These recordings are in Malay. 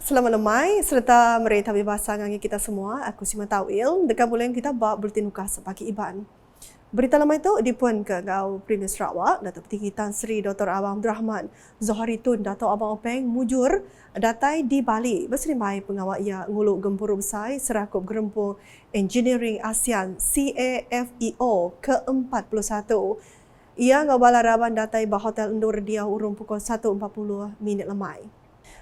Selamat lemai serta mereka berbahasa dengan kita semua. Aku Sima Tawil. Dekat bulan kita buat bertin ukas bagi Iban. Berita lemai itu dipuan ke Gau Premier Sarawak, Datuk Petinggi Tan Sri Dr. Abang Abdul Rahman Zohari Tun Datuk Abang Openg mujur datai di Bali berserimbai pengawal ia nguluk gempur besar Serakup Gerempung Engineering ASEAN CAFEO ke-41. Ia ngabala raban datai bah Hotel Endur Dia urung pukul 1.40 minit lemai.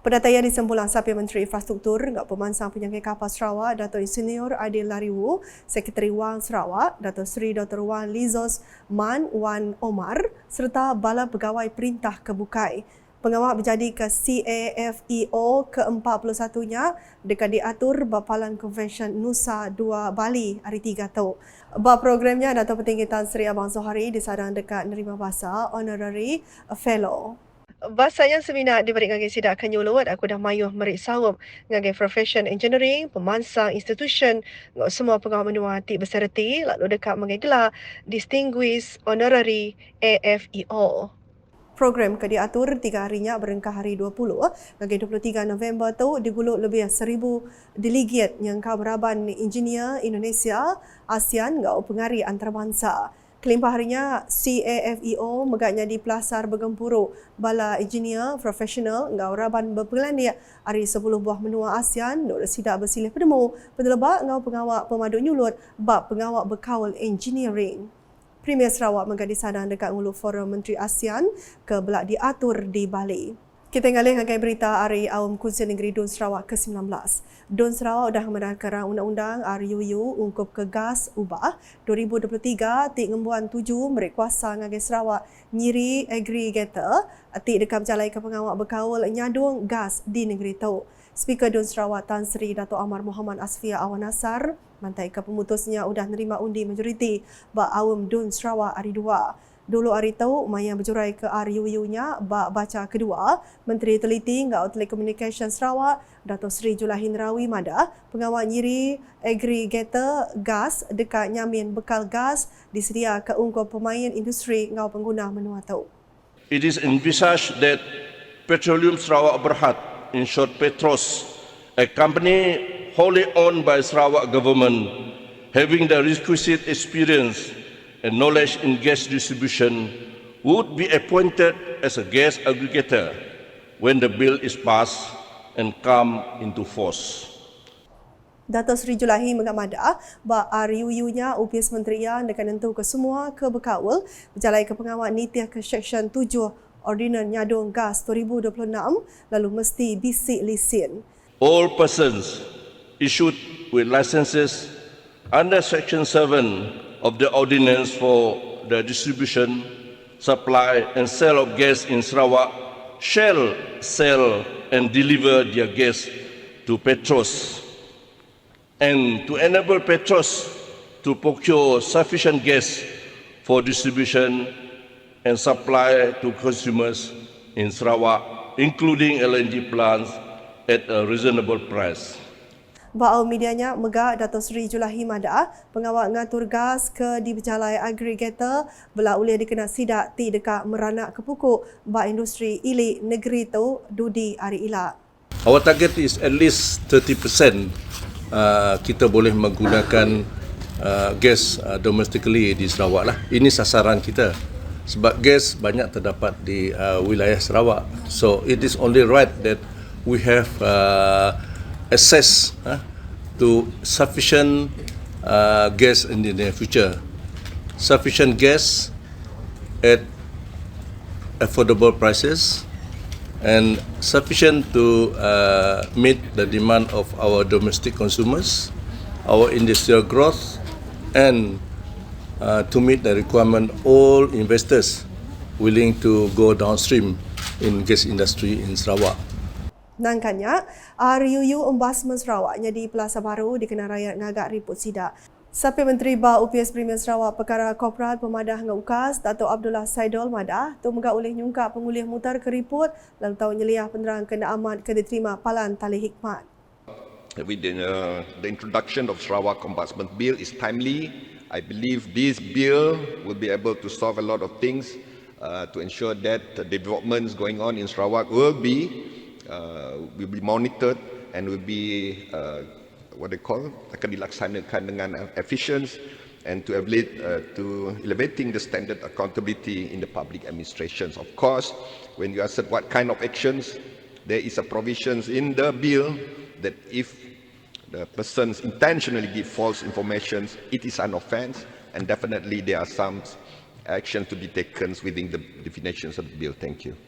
Pendataian disempulang Sapi Menteri Infrastruktur Ngak Pemansang Penyangkai Kapal Sarawak Dato' Insinyur Adil Lariwu, Sekretari Wang Sarawak Dato' Sri Dr. Wan Lizos Man Wan Omar serta Bala Pegawai Perintah Kebukai. Pengawal berjadi ke CAFEO ke-41-nya dekat diatur Bapalan Convention Nusa Dua Bali hari 3 tu. Bab programnya Dato' Petinggi Tan Sri Abang Zohari disadang dekat nerima bahasa Honorary Fellow. Bahasanya seminar diberi ngagai sidak kenyuluat aku dah mayuh merik sawum ngagai profession engineering, pemansang institution, ngak semua pengawal menua hati berserti lalu dekat mengai gelar Distinguished Honorary AFEO. Program ke diatur 3 harinya berengkah hari 20 ngagai 23 November tu diguluk lebih 1,000 delegate yang kau beraban engineer Indonesia, ASEAN ngau pengari antarabangsa. Kelimpah harinya CAFEO megaknya di Pelasar Bergempuru Bala Engineer Profesional ngau raban berpelandia hari 10 buah menua ASEAN duk sidak bersilih pedemu pendelebak ngau pengawak pemadu nyulut bab pengawak berkaul engineering. Premier Sarawak menggadi sadang dekat ngulu Forum Menteri ASEAN ke belak diatur di Bali. Kita ngalih dengan berita hari Awam Kunci Negeri Dun Sarawak ke-19. Dun Sarawak dah mendakarang undang-undang RUU ungkup ke gas ubah 2023 tik ngembuan 7 merik kuasa ngagai Sarawak nyiri aggregator tik dekat berjalai ke pengawak berkaul nyadung gas di negeri tu. Speaker Dun Sarawak Tan Sri Dato' Amar Muhammad Asfia Awan Nasar mantai ke pemutusnya udah nerima undi majoriti bak Awam Dun Sarawak hari 2. Dulu hari tahu Maya berjurai ke RUU-nya bak baca kedua, Menteri Teliti Ngau Telekomunikasi Sarawak, Dato' Sri Julahin Rawi Mada, pengawal nyiri aggregator gas dekat nyamin bekal gas disedia ke ungkup pemain industri ngau pengguna menua tahu. It is envisaged that Petroleum Sarawak Berhad, in short Petros, a company wholly owned by Sarawak government, having the requisite experience and knowledge in gas distribution, would be appointed as a gas aggregator when the bill is passed and come into force. Dato' Sri Julahi mengamada bahawa RUU-nya UPS Menterian dekat nentu ke semua ke berkaul berjalai ke pengawal nitih ke Seksyen 7 Ordinan Nyadung Gas 2026 lalu mesti bisik lesen. All persons issued with licenses under Section 7 of the Ordinance for the Distribution, Supply and Sale of Gas in Sarawak shall sell and deliver their gas to Petros, and to enable Petros to procure sufficient gas for distribution and supply to consumers in Sarawak, including LNG plants, at a reasonable price. Bau medianya megak Dato' Sri Julahi Mada, pengawal ngatur gas ke di berjalai aggregator belah ulih dikena sidak ti dekat meranak ke pukuk ba industri ilik negeri tu dudi hari ilak. Our target is at least 30% kita boleh menggunakan gas domestically di Sarawak lah. Ini sasaran kita. Sebab gas banyak terdapat di wilayah Sarawak. So it is only right that we have access to sufficient gas in the near future. Sufficient gas at affordable prices and sufficient to meet the demand of our domestic consumers, our industrial growth, and to meet the requirement all investors willing to go downstream in gas industry in Sarawak. Nangkanya, RUU Ombudsman Sarawaknya di Plaza Baru dikena rakyat ngagak riput sidak. Sapi Menteri Ba UPS Premier Sarawak Perkara Korporat Pemadah dengan UKAS, Dato' Abdullah Saidol Madah, tu megak oleh nyungkap pengulih mutar ke riput lalu tahu nyeliah penerang kena amat ke diterima Palan Tali Hikmat. The introduction of Sarawak Ombudsman Bill is timely. I believe this bill will be able to solve a lot of things to ensure that the developments going on in Sarawak will be monitored and will be what they call akan dilaksanakan dengan efficient and to elevating the standard accountability in the public administrations. Of course, when you ask what kind of actions, there is a provisions in the bill that if the persons intentionally give false information, it is an offence, and definitely there are some action to be taken within the definitions of the bill. Thank you.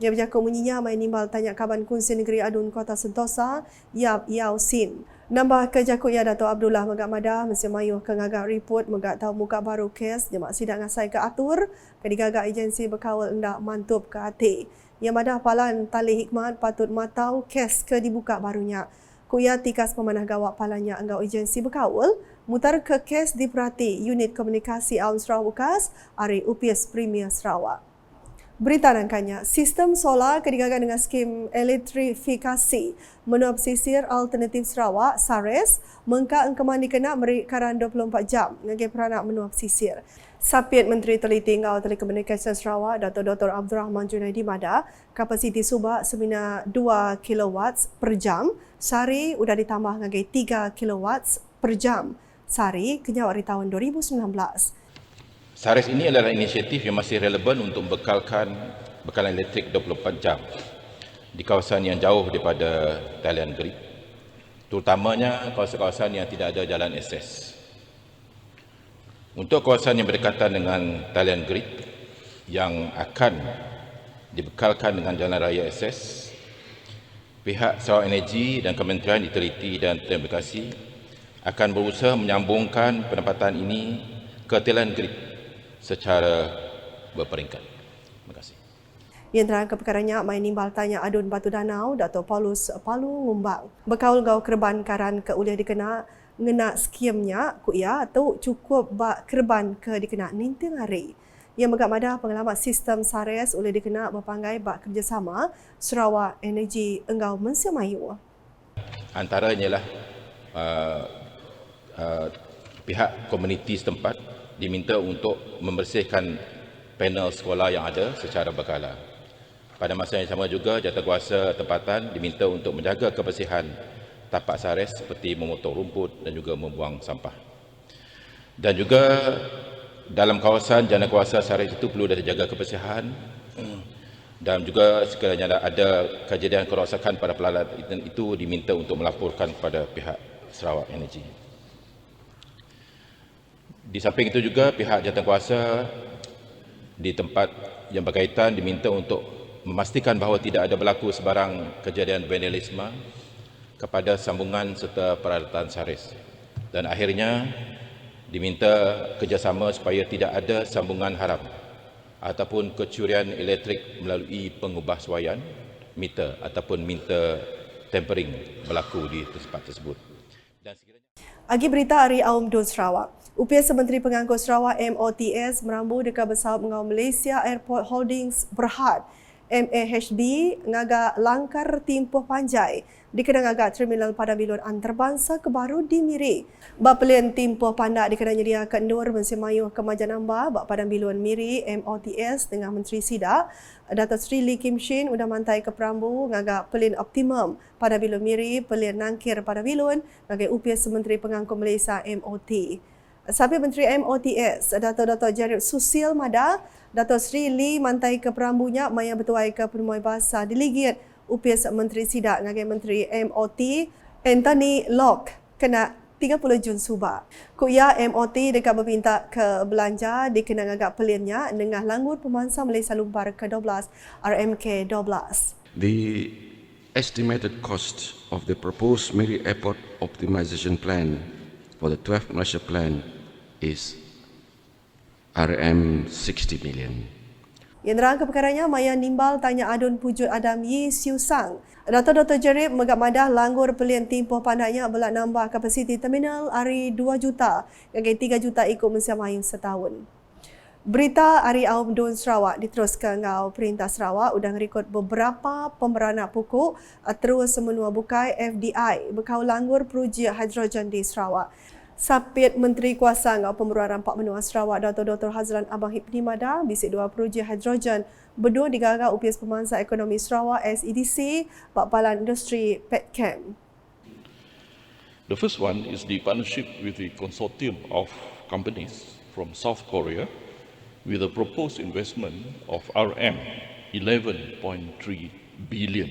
Yang bercakap bunyinya main nimbal tanya Kaban Kunsi Negeri Adun Kota Sentosa, Yap Yao Sin. Nambah ke jakut ya Dato' Abdullah Megak Madah, mesti mayuh ke ngagak report Megak tahu muka baru kes, jemak sidang ngasai ke atur, ke digagak agensi berkawal hendak mantup ke hati. Yang Madah palan Talih Hikmat patut matau kes ke dibuka barunya. Kuya tikas pemanah gawak palanya enggau agensi berkawal, mutar ke kes diperhati Unit Komunikasi Awam Sarawak Bukas, Ari UPS Premier Sarawak. Berita rangkanya, sistem solar kedigagan dengan skim elektrifikasi menua pesisir alternatif Sarawak, SARES, mengka engkeman dikena merikaran 24 jam ngagai peranak menua pesisir. Sapit Menteri Teliti Ngau Telekomunikasi Sarawak, Dr. Abdul Rahman Junaidi Madah, kapasiti subak semina 2 kW per jam, sehari sudah ditambah ngagai 3 kW per jam, sehari kenyawak di tahun 2019. SARES ini adalah inisiatif yang masih relevan untuk membekalkan bekalan elektrik 24 jam di kawasan yang jauh daripada talian grid, terutamanya kawasan-kawasan yang tidak ada jalan akses. Untuk kawasan yang berdekatan dengan talian grid yang akan dibekalkan dengan jalan raya akses, pihak Sarawak Energy dan Kementerian Utiliti dan Telekomunikasi akan berusaha menyambungkan pendapatan ini ke talian grid secara berperingkat. Terima kasih. Yang terang ke perkaranya, main nimbal tanya Adun Batu Danau, Dato' Paulus Palu Ngumbang. Bekaul gau kerban karan ke uliah dikena ngena skimnya ku ia atau cukup bak kerban ke dikena ninting hari. Yang megak madah pengalaman sistem SARES uliah dikena berpanggai bak kerjasama Sarawak Energy enggau Mensia Mayu. Antaranya lah pihak komuniti setempat diminta untuk membersihkan panel sekolah yang ada secara berkala. Pada masa yang sama juga, jawatankuasa tempatan diminta untuk menjaga kebersihan tapak SARES seperti memotong rumput dan juga membuang sampah. Dan juga dalam kawasan jawatankuasa SARES itu perlu dijaga kebersihan dan juga sekiranya ada kejadian kerosakan pada peralatan itu diminta untuk melaporkan kepada pihak Sarawak Energy. Di samping itu juga pihak jawatankuasa di tempat yang berkaitan diminta untuk memastikan bahawa tidak ada berlaku sebarang kejadian vandalisme kepada sambungan serta peralatan SARES. Dan akhirnya diminta kerjasama supaya tidak ada sambungan haram ataupun kecurian elektrik melalui pengubahsuaian meter ataupun meter tampering berlaku di tempat tersebut. Dan Agi berita Ari Awam Dun Sarawak. UPS Menteri Pengangkut Sarawak MOTS merambu dekat bersawab mengau Malaysia Airport Holdings Berhad MAHB ngaga langkar timpuh panjai dikenang agak terminal Padang Bilun antarabangsa kebaru di Miri. Bapelian timpuh pandak dikenang nyedia kendur mensemayuh kemajan nambah bak Padang Bilun Miri MOTS dengan Menteri SIDA Dato' Sri Lee Kim Shin udah mantai ke perambu ngagak pelin optimum Padang Bilun Miri, pelin nangkir Padang Bilun ngagai UPS Menteri Pengangkut Malaysia MOT. Sahabat Menteri MOTS, Dato' Jarib Susil Madah, Dato' Sri Lee mantai ke perambunya maya bertuai ke penemuai bahasa delegate UPS Menteri Sidak ngagai Menteri MOT Anthony Locke kena 30 Jun Subak. Kuya MOT dekat berpinta ke belanja dikenang agak pelinnya dengan langur pemansa Malaysia Lumpar ke-12 RMK 12. The estimated cost of the proposed Miri Airport Optimization Plan for the 12th Malaysia Plan is RM60 million. Yang terang ke perkaranya, maya nimbal tanya Adun Pujut Adam Yi Siu Sang. Dr. Jarib megak madah langgur pelian timpuh pandanya belak nambah kapasiti terminal hari 2 juta, ngagai 3 juta ikut Mensia Mayu setahun. Berita Ari Awam Dun Sarawak diteruskan ngau Perintah Sarawak udang rekod beberapa pemberanak pokok terus menua bukai FDI bekau langgur peruji hidrogen di Sarawak. Sapit Menteri Kuasa ngau Pemberuan Rampak Menua Sarawak Dr. Hazlan Abang Hipni Mada bisik dua projek hidrogen berdua digagal UPS Pemangsa Ekonomi Sarawak SEDC Bakpalan Industri Petchem. The first one is the partnership with the consortium of companies from South Korea with a proposed investment of RM 11.3 billion.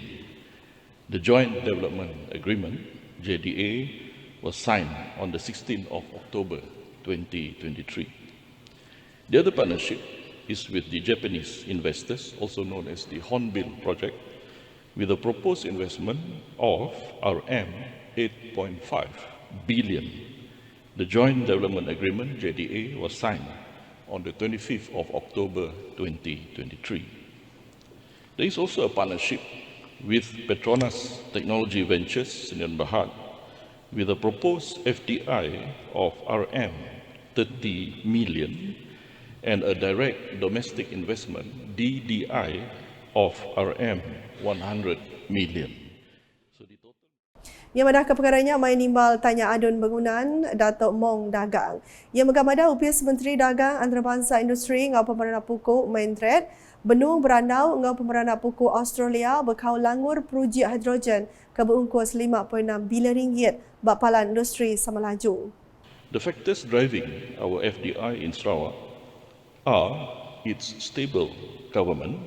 The Joint Development Agreement, JDA, was signed on the 16th of October 2023. The other partnership is with the Japanese investors, also known as the Hornbill Project, with a proposed investment of RM 8.5 billion. The Joint Development Agreement, JDA, was signed on the 25th of October 2023. There is also a partnership with Petronas Technology Ventures, Sdn Bhd, with a proposed FDI of RM 30 million and a direct domestic investment DDI of RM 100 million. Yang madah perkaranya main nimbal tanya adun bangunan Datuk Mong Dagang. Yang megamadah UPS Menteri Dagang Antarabangsa Industri ngau pemerana pokok main trade benung berandau ngau pemerana pokok Australia berkau langur projek hidrogen ke berungkus 5.6 bilion ringgit Bakpalan Industri Samalaju. The factors driving our FDI in Sarawak are its stable government,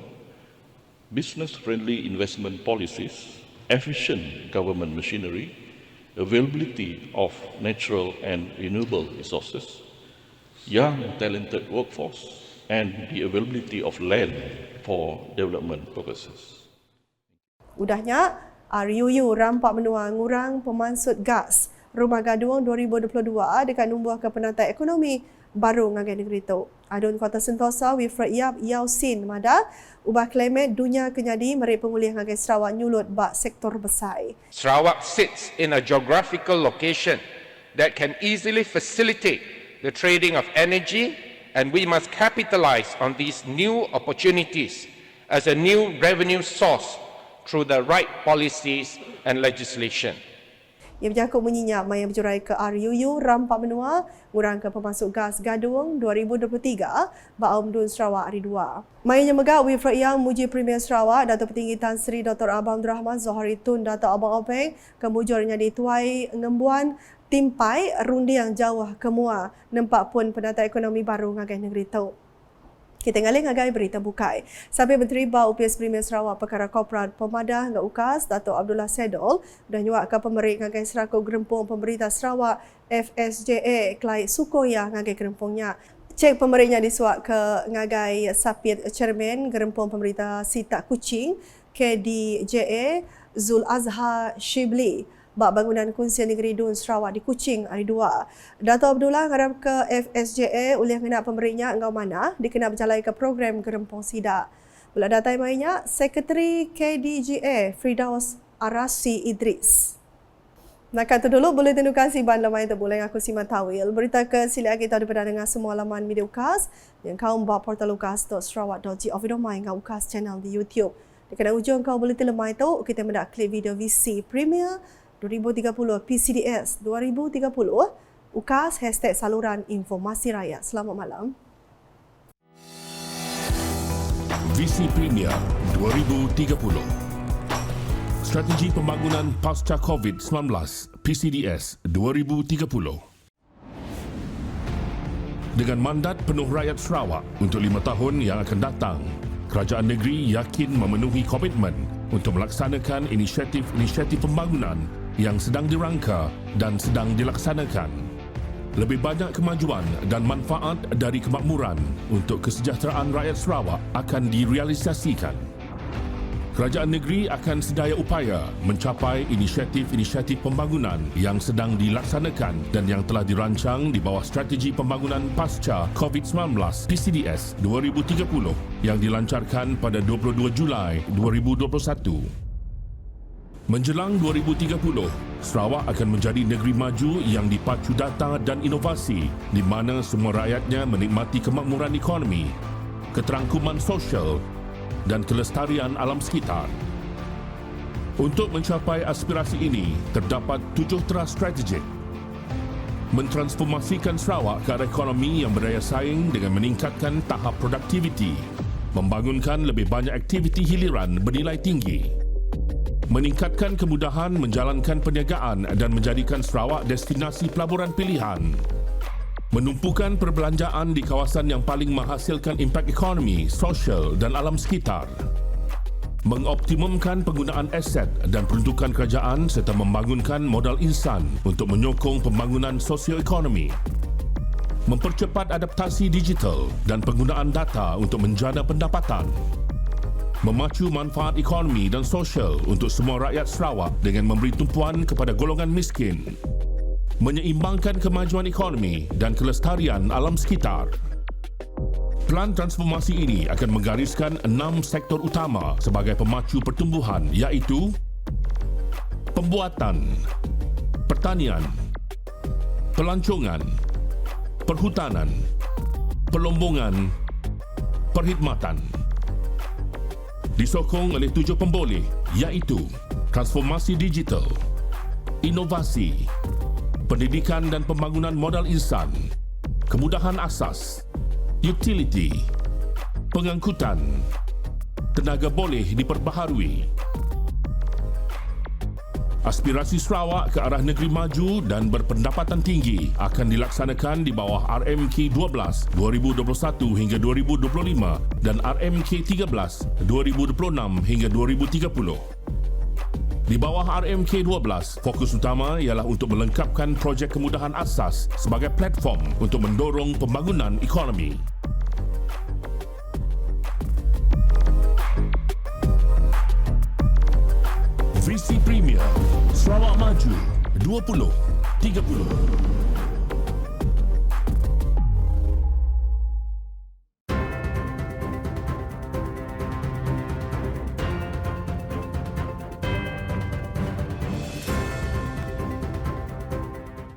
business-friendly investment policies, efficient government machinery, availability of natural and renewable resources, young talented workforce, and the availability of land for development purposes. Udahnya, RUU Rampak Menua ngurang pemansut gas Rumah Gaduang 2022 dekat numbuh ke penantai ekonomi baru ngagai negeri tu. Adun Kota Sentosa Wilfred Yap Yausin Mada ubah klemet dunia kenyadi meri pengulih ngagai Sarawak nyulut bak sektor besar. Sarawak sits in a geographical location that can easily facilitate the trading of energy, and we must capitalize on these new opportunities as a new revenue source through the right policies and legislation. Ia berjakut menyinyap mai berjurai ke RUU Rampak Menua ngurang ke pemasuk gas Gaduang 2023 ba Dun Sarawak hari 2. Mainnya megah Wilfred Yang muji Premier Sarawak Datuk Petinggi Tan Sri Dr. Abang Abdul Rahman Zohari Tun Datuk Abang Openg kemujurnya dituai ngembuan timpai rundi yang jauh kemua nempak pun penata ekonomi baru ngagai negeri tu. Kita ngalih ngagai berita bukai. Sampai Menteri Bau UPS Premier Sarawak Perkara Korporat Pemadah ngak UKAS Datuk Abdullah Sedol dah nyuak ke pemerik ngagai seraku gerempung pemerintah Sarawak FSJA Kelai Sukoya ngagai gerempungnya. Cek pemeriknya disuak ke ngagai Sapit Chairman gerempung pemerintah Sita Kuching KDJA Zul Azhar Shibli bak bangunan kunsian negeri Dun Sarawak di Kuching hari 2. Dato' Abdullah ngarap ke FSJA oleh ngenak pemeriknya engkau mana dikena berjalai ke program gerempong sidak. Pula datai mainnya Sekretari KDJA Firdaus Arasi Idris. Nak kata dulu boleh tindukasi ban lamai itu boleh aku Sima Tawil. Berita ke sila kita daripada dengan semua laman media UKAS yang kau mbak portal ukas.sarawak.gov.my dengan UKAS channel di YouTube. Dekat ujung kau boleh telemai itu kita mendak klik video VC Premier 2030 PCDS 2030 UKAS #saluran informasi rakyat. Selamat malam. Visi Premier 2030 Strategi Pembangunan Pasca COVID-19 PCDS 2030 Dengan mandat penuh rakyat Sarawak untuk 5 tahun yang akan datang, kerajaan negeri yakin memenuhi komitmen untuk melaksanakan inisiatif-inisiatif pembangunan yang sedang dirangka dan sedang dilaksanakan. Lebih banyak kemajuan dan manfaat dari kemakmuran untuk kesejahteraan rakyat Sarawak akan direalisasikan. Kerajaan negeri akan sedaya upaya mencapai inisiatif-inisiatif pembangunan yang sedang dilaksanakan dan yang telah dirancang di bawah Strategi Pembangunan Pasca COVID-19 PCDS 2030 yang dilancarkan pada 22 Julai 2021. Menjelang 2030, Sarawak akan menjadi negeri maju yang dipacu data dan inovasi di mana semua rakyatnya menikmati kemakmuran ekonomi, keterangkuman sosial dan kelestarian alam sekitar. Untuk mencapai aspirasi ini, terdapat 7 teras strategik. mentransformasikan Sarawak ke arah ekonomi yang berdaya saing dengan meningkatkan tahap produktiviti, membangunkan lebih banyak aktiviti hiliran bernilai tinggi, meningkatkan kemudahan menjalankan perniagaan dan menjadikan Sarawak destinasi pelaburan pilihan, menumpukan perbelanjaan di kawasan yang paling menghasilkan impak ekonomi, sosial dan alam sekitar, mengoptimumkan penggunaan aset dan peruntukan kerajaan serta membangunkan modal insan untuk menyokong pembangunan sosioekonomi, mempercepat adaptasi digital dan penggunaan data untuk menjana pendapatan, memacu manfaat ekonomi dan sosial untuk semua rakyat Sarawak dengan memberi tumpuan kepada golongan miskin, menyeimbangkan kemajuan ekonomi dan kelestarian alam sekitar. Pelan transformasi ini akan menggariskan 6 sektor utama sebagai pemacu pertumbuhan iaitu pembuatan, pertanian, pelancongan, perhutanan, pelombongan, perkhidmatan. Disokong oleh 7 pemboleh iaitu transformasi digital, inovasi, pendidikan dan pembangunan modal insan, kemudahan asas, utility, pengangkutan, tenaga boleh diperbaharui. Aspirasi Sarawak ke arah negeri maju dan berpendapatan tinggi akan dilaksanakan di bawah RMK 12 2021 hingga 2025 dan RMK 13 2026 hingga 2030. Di bawah RMK 12, fokus utama ialah untuk melengkapkan projek kemudahan asas sebagai platform untuk mendorong pembangunan ekonomi. Visi Premier Sarawak Maju 2030.